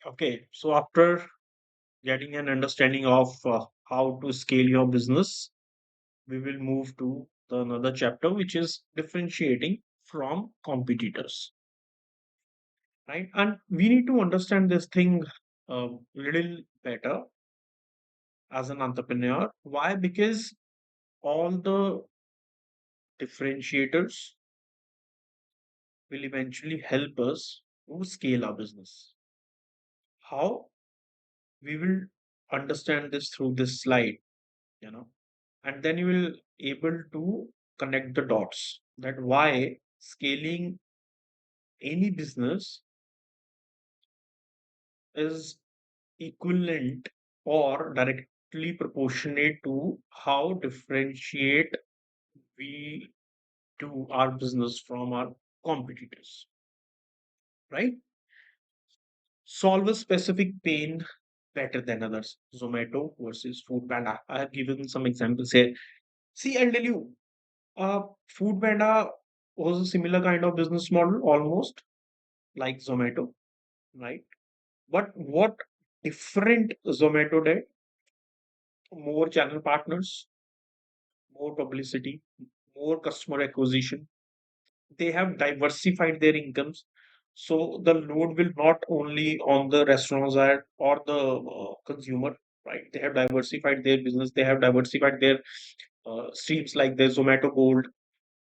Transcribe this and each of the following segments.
Okay, so after getting an understanding of how to scale your business, we will move to the another chapter, which is differentiating from competitors, right? And we need to understand this thing a little better as an entrepreneur. Why? Because all the differentiators will eventually help us to scale our business. How? We will understand this through this slide, you know and then you will able to connect the dots that why scaling any business is equivalent or directly proportionate to how differentiate we do our business from our competitors, right? Solve a specific pain better than others. Zomato versus Food Panda, I have given some examples here. See, I'll tell you, uh Food Panda was a similar kind of business model, almost like Zomato, right? But what different Zomato did, more channel partners, more publicity, more customer acquisition. They have diversified their incomes. So the load will not only on the restaurants or the consumer, right? They have diversified their business. They have diversified their streams like their Zomato Gold.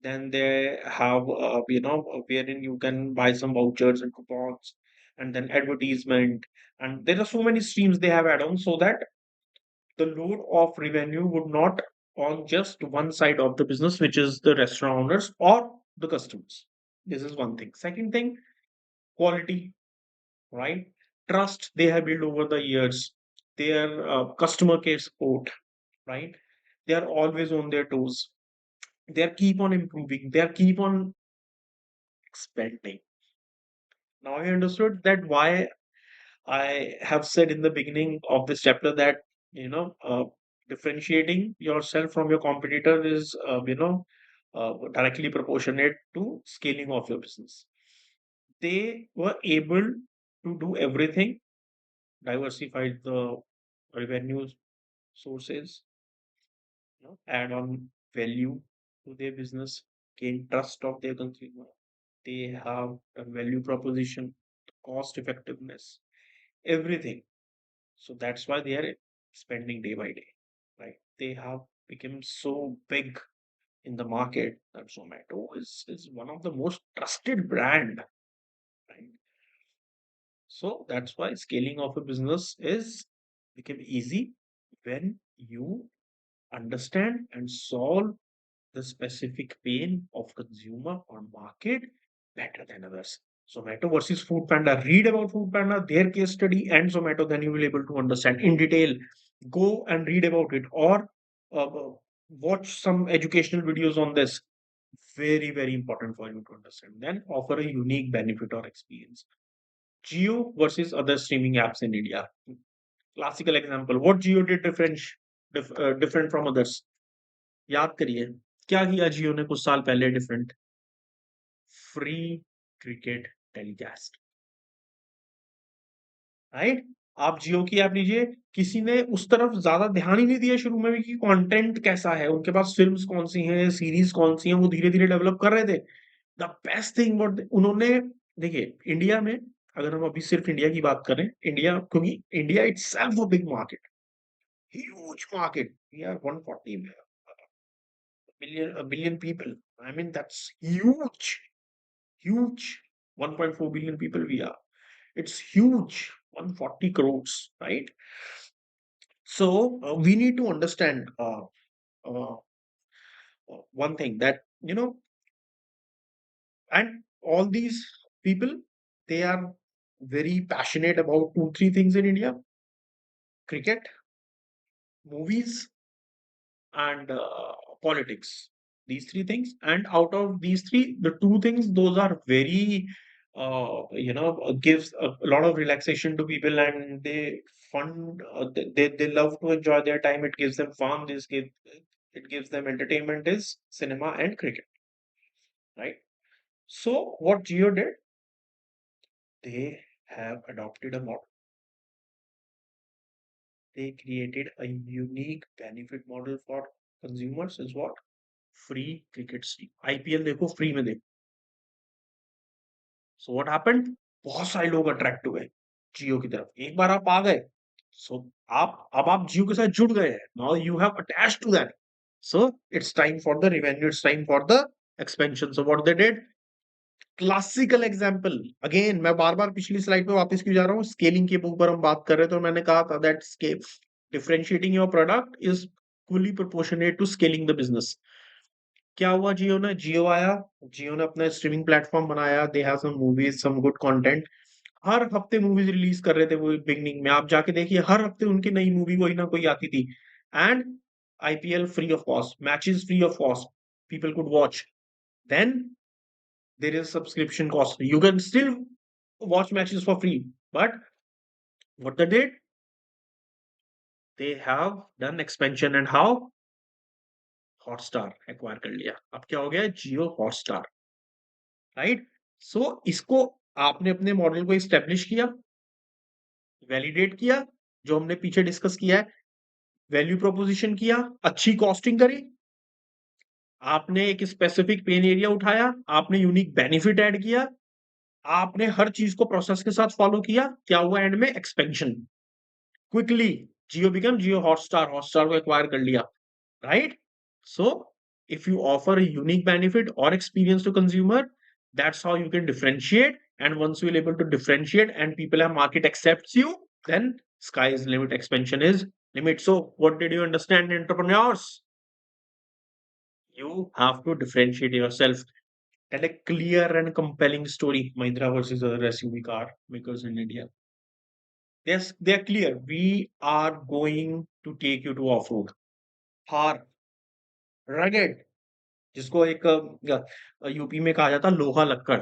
Then they have, wherein you can buy some vouchers and coupons, and then advertisement. And there are so many streams they have add on so that the load of revenue would not on just one side of the business, which is the restaurant owners or the customers. This is one thing. Second thing, quality, right? Trust they have built over the years. Their customer care support, right? They are always on their toes. They are keep on improving. They are keep on expanding. Now I understood that why I have said in the beginning of this chapter that differentiating yourself from your competitor is directly proportionate to scaling of your business. They were able to do everything, diversify the revenue sources, add on value to their business, gain trust of their consumer. They have a value proposition, cost effectiveness, everything. So that's why they are spending day by day, right? They have become so big in the market that Zomato is one of the most trusted brand, right? So that's why scaling of a business is become easy when you understand and solve the specific pain of consumer or market better than others. Zomato versus Food Panda. Read about Food Panda, their case study, and Zomato. Then you will able to understand in detail. Go and read about it, or watch some educational videos on this. Very very important for you to understand. Then offer a unique benefit or experience. Geo versus other streaming apps in India. Classical example. What Geo did different from others? याद करिए क्या किया जियो ने कुछ साल पहले different free cricket telecast right आप जियो की ऐप लीजिए किसी ने उस तरफ ज्यादा ध्यान ही नहीं दिया शुरू में भी कि कंटेंट कैसा है उनके पास फिल्म्स कौन सी हैं सीरीज कौन सी हैं वो धीरे धीरे डेवलप कर रहे थे द बेस्ट थिंग व्हाट उन्होंने देखिए इंडिया में अगर हम अभी सिर्फ इंडिया की बात करें इंडिया क्योंकि India itself a big market huge market we are 140 billion people. I mean, that's huge, huge. 1.4 billion people we are. It's huge. 140 crores, right? So we need to understand uh, one thing that and all these people they are very passionate about two, three things in India: cricket, movies, and politics. These three things, and out of these three, the two things those are very gives a lot of relaxation to people, and they fun they love to enjoy their time. It gives them fun. It gives them entertainment is cinema and cricket, right? So what Geo did, they have adopted a model. they created a unique benefit model for consumers is what? Free cricket stream. IPL देखो free में देखो. So what happened? बहुत सारे लोग attract हुए जियो की तरफ. एक बार आप आ गए, so आप जियो के साथ जुड़ गए हैं. Now you have attached to that. So it's time for the revenue. It's time for the expansion. So what they did? Classical example. Again मैं बार बार पिछली स्लाइड पे वापस क्यों जा रहा हूँ? स्केलिंग के ऊपर हम बात कर रहे थे, तो मैंने कहा था that scale differentiating your product is fully proportionate to scaling the business. क्या हुआ? जियो आया. जियो ने अपना स्ट्रीमिंग प्लेटफॉर्म बनाया. They have some movies, some good content. हर हफ्ते मूवीज रिलीज कर रहे थे वो. बिगनिंग में आप जाके देखिए, हर हफ्ते उनकी नई मूवी कोई ना कोई आती थी. And IPL free of cost, matches free of cost, people could watch. Then there is subscription cost. You can still watch matches for free. But what they did, they have done expansion. And how? Hotstar acquire कर लिया. अब क्या हो गया? जियो Hotstar. Right. सो इसको आपने अपने model को स्टेब्लिश किया, वैलिडेट किया, जो हमने पीछे डिस्कस किया है, वैल्यू प्रोपोजिशन किया, अच्छी कॉस्टिंग करी, आपने एक स्पेसिफिक पेन एरिया उठाया, आपने यूनिक बेनिफिट ऐड किया, आपने हर चीज को प्रोसेस के साथ फॉलो किया. क्या हुआ एंड में? एक्सपेंशन. क्विकली जियो बिकम जियो हॉटस्टार. हॉटस्टार को एक्वायर कर लिया. Right. So if you offer a unique benefit or experience to consumer, that's how you can differentiate. And once you're able to differentiate and people have market accepts you, then sky is limit, expansion is limit. So what did you understand, entrepreneurs? You have to differentiate yourself. Tell a clear and compelling story. Mahindra versus other SUV car makers in India. Yes, they're clear. We are going to take you to off-road. Thar, rugged, जिसको एक UP में कहा जाता लोहा लक्कड़.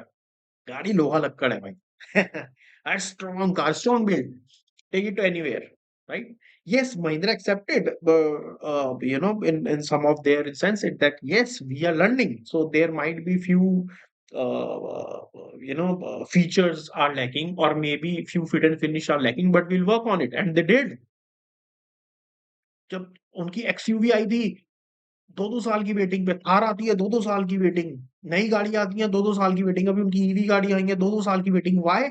गाड़ी लोहा लक्कड़ है भाई. Strong car, strong build, take it to anywhere, right? Yes, Mahindra accepted, in some of their sense it that yes, we are learning. So there might be few, features are lacking, or maybe few fit and finish are lacking, but we'll work on it. And they did. जब उनकी XUV आई थी, 2-2 साल की waiting पे. थार आती है, 2-2 साल की वेटिंग. नई गाड़ी आती है, 2-2 साल की वेटिंग. अभी उनकी ईवी गाड़ी आएंगे, 2-2 साल की waiting. Why?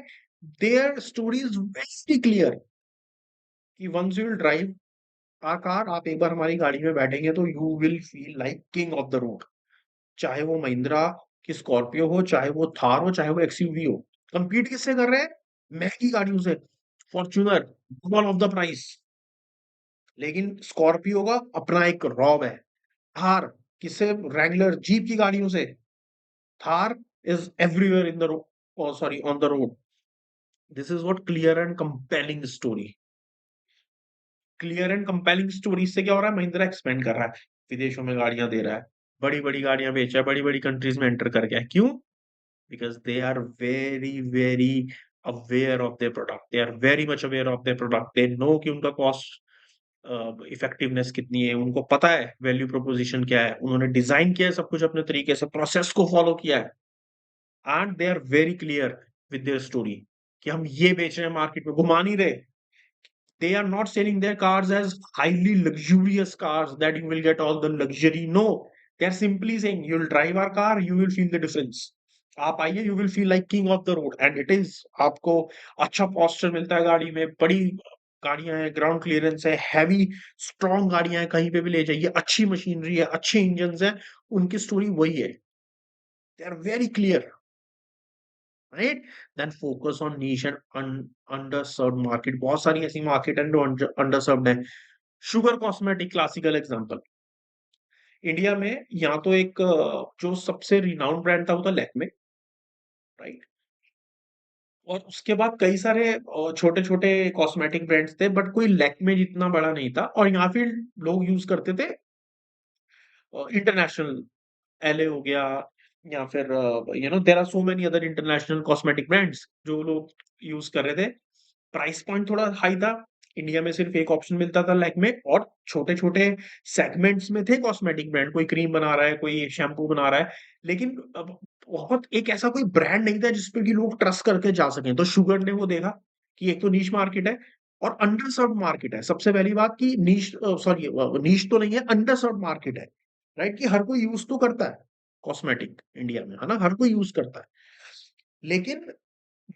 Their story is very clear कि once you will drive a car, आप एक बार हमारी गाड़ी में बैठेंगे तो you will feel like king of the road. चाहे वो महिंद्रा की स्कॉर्पियो हो, चाहे वो थार हो, चाहे वो एक्सयूवी हो. कंपीट किससे कर रहे हैं? महंगी गाड़ियों से. Fortuner double of the price. लेकिन स्कॉर्पियो का अपना एक रॉब है. थार किससे? रैंगलर जीप की गाड़ियों से. Thar is everywhere in the road, oh sorry, on the road. This is what clear and compelling story. Clear and compelling story से क्या हो रहा है? महिंद्रा एक्सपेंड कर रहा है, विदेशों में गाड़ियां दे रहा है, बड़ी बड़ी गाड़ियां बेच रहा है, बड़ी बड़ी कंट्रीज में एंटर कर गया है. क्यों? Because they are very very aware of their product. They are very much aware of their product. They know कि उनका कॉस्ट इफेक्टिवनेस कितनी है. उनको पता है वैल्यू प्रोपोजिशन क्या है. उन्होंने डिजाइन किया है सब कुछ अपने तरीके से, प्रोसेस को फॉलो किया है. And they are very clear with their story कि हम ये बेच रहे हैं, मार्केट में घुमा नहीं रहे. They are not selling their cars as highly luxurious cars that you will get all the luxury. No, they are simply saying you will drive our car, you will feel the difference. आप आइए, you will feel like king of the road. And it is. आपको अच्छा posture मिलता है गाड़ी में, बड़ी गाड़ियां हैं, ग्राउंड क्लियरेंस है, हैवी स्ट्रॉन्ग गाड़ियां हैं, कहीं पे भी ले जाइए, अच्छी मशीनरी है, अच्छे इंजन हैं. उनकी स्टोरी वही है. They are very clear. Right. Then focus on niche and underserved market. बहुत सारी ऐसी मार्केट है जो अंडरसर्व्ड है. Sugar cosmetic classical example. India में यहाँ तो एक जो सबसे रिनाउंड ब्रांड था वो था लैक्मे. राइट. और उसके बाद कई सारे छोटे छोटे कॉस्मेटिक ब्रांड्स थे, बट कोई लैक्मे जितना बड़ा नहीं था. और यहाँ फिर लोग यूज करते थे इंटरनेशनल. एलए हो गया, या फिर there are so many other international cosmetic brands जो लोग यूज कर रहे थे. प्राइस पॉइंट थोड़ा हाई था. इंडिया में सिर्फ एक ऑप्शन मिलता था लैक्मे, और छोटे छोटे सेगमेंट्स में थे कॉस्मेटिक ब्रांड. कोई क्रीम बना रहा है, कोई शैम्पू बना रहा है, लेकिन अब बहुत एक ऐसा कोई ब्रांड नहीं था जिस पे कि लोग ट्रस्ट करके जा सकें. तो शुगर ने वो देखा कि एक तो नीश मार्केट है, और अंडरसर्व्ड मार्केट है। सबसे पहली बात कि नीश सॉरी नीश तो नहीं है, अंडरसर्व्ड मार्केट है, राइट? कि हर कोई यूज़ तो करता है कॉस्मेटिक इंडिया में, है ना? हर कोई यूज़ करता है। लेकिन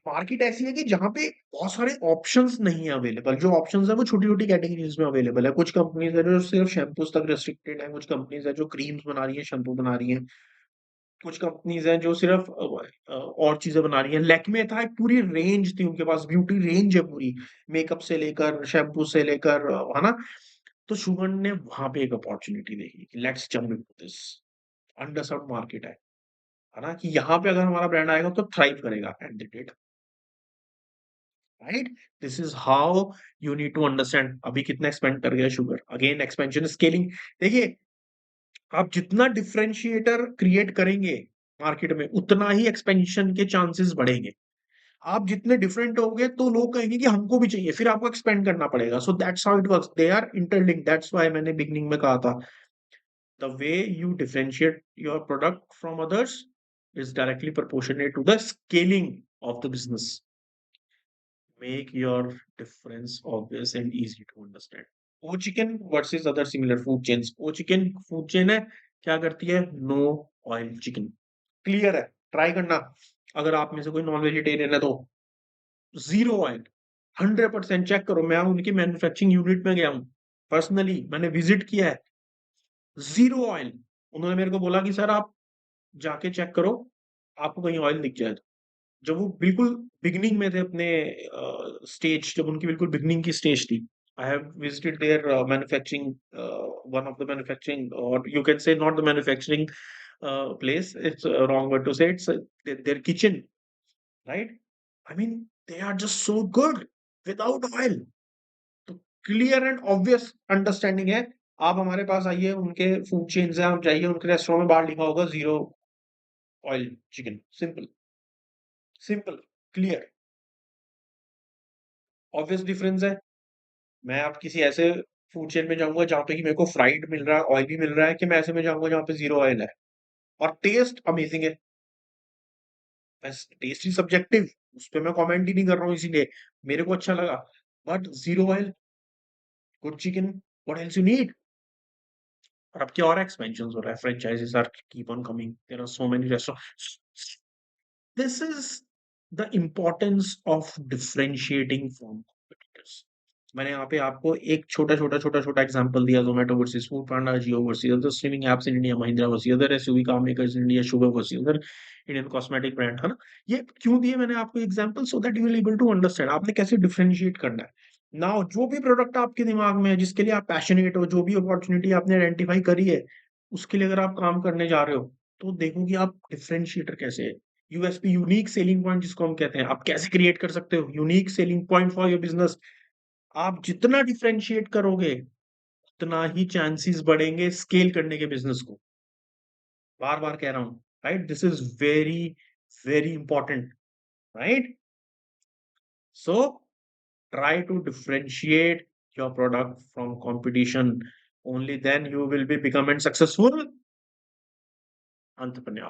मार्केट ऐसी है कि जहाँ पे बहुत सारे ऑप्शंस नहीं है अवेलेबल। जो ऑप्शंस है वो छोटी-छोटी कैटेगरीज़ में अवेलेबल है। कुछ कंपनीज़ है जो सिर्फ शैम्पूज़ तक रिस्ट्रिक्टेड है, कुछ कंपनीज़ है जो क्रीम्स बना रही है, शैम्पू बना रही हैं। कुछ कंपनीज़ हैं जो सिर्फ और चीज़ें बना रही हैं। लैक्मे था, एक पूरी रेंज थी उनके पास, ब्यूटी रेंज है पूरी, मेकअप से लेकर, शैम्पू से लेकर, है ना? तो शुभन ने वहाँ पे एक अपॉर्च्युनिटी देखी कि let's jump into this, underserved market है ना? कि यहाँ पे अगर हमारा ब्रांड आएगा तो थ्राइव करेगा at the date, right? This is how you need to understand. अभी कितना एक्सपेंड कर गया शुगर, अगेन एक्सपेंशन स्केलिंग। देखिए, आप जितना डिफरेंशिएटर क्रिएट करेंगे मार्केट में, उतना ही एक्सपेंशन के चांसेस बढ़ेंगे। आप जितने डिफरेंट होगे तो लोग कहेंगे कि हमको भी चाहिए, फिर आपको एक्सपेंड करना पड़ेगा। So that's how it works, they are interlinked. That's why मैंने बिगिनिंग में कहा था, the way you differentiate your product from others is directly proportionate to the scaling of the business. Make your difference obvious and easy to understand. O chicken versus other similar food chains. O chicken food chain है, क्या करती है? No oil chicken. Clear है, try करना। अगर आप में से कोई नॉन वेजिटेरियन है तो ज़ीरो ऑयल, 100% चेक करो। मैं उनकी मैन्युफैक्चरिंग यूनिट में गया हूँ, पर्सनली मैंने विज़िट किया है, ज़ीरो ऑयल। उन्होंने मेरे को बोला कि सर आप जाके चेक करो, आपको कहीं ऑयल दिख जाए तो। जब वो बिल्कुल बिगिनिंग में थे अपने स्टेज, जब उनकी बिल्कुल बिगिनिंग की स्टेज थी। I have visited their manufacturing, one of the manufacturing, और you can say not the manufacturing place. It's a wrong word to say. It's their kitchen, right? I mean, they are just so good without oil. तो clear and obvious understanding है। आप हमारे पास आइए, उनके food chains हैं, आप जाइए उनके रेस्टोरेंट में, बाहर लिखा होगा zero oil chicken. Simple, simple, clear, obvious difference है। मैं अब किसी ऐसे फूड चेन में जाऊँगा जहाँ पे कि मेरे को फ्राइड मिल रहा है, ऑयली मिल रहा है, कि मैं ऐसे में जाऊँगा जहाँ पे ज़ीरो ऑयल है और टेस्ट अमेजिंग है। बस टेस्ट इज सब्जेक्टिव, उस पे मैं कमेंट ही नहीं कर रहा हूँ, इसीलिए मेरे को अच्छा लगा। But zero oil, good chicken, what else you need? और अब क्या और एक्सपेंशंस हो रहा है, franchisees are keep on coming, there are so many restaurants. This is the importance of differentiating from competitors. मैंने यहाँ पे आपको एक छोटा-छोटा एग्ज़ाम्पल दिया, Zomato versus Foodpanda, Jio versus other streaming apps in India, Mahindra versus other SUV car makers in India, Sugar versus other Indian cosmetic brand, है ना? ये क्यों दिए मैंने आपको example? So that you will able to understand आपने कैसे डिफरेंशिएट करना है। नाउ जो भी प्रोडक्ट आपके दिमाग में है, जिसके लिए आप पैशनेट हो, जो भी अपॉर्च्युनिटी आपने आइडेंटिफाई करी है, उसके लिए अगर आप काम करने जा रहे हो, तो देखो कि आप डिफरेंशिएटर कैसे है। यूएसपी, यूनिक सेलिंग पॉइंट जिसको हम कहते हैं, आप कैसे क्रिएट कर सकते हो unique selling point for your business. आप जितना डिफरेंशिएट करोगे, उतना ही चांसेस बढ़ेंगे स्केल करने के बिजनेस को। बार बार कह रहा हूं, right? This is very very important, right? So try to differentiate your product from competition. Only then you will be becoming successful entrepreneur.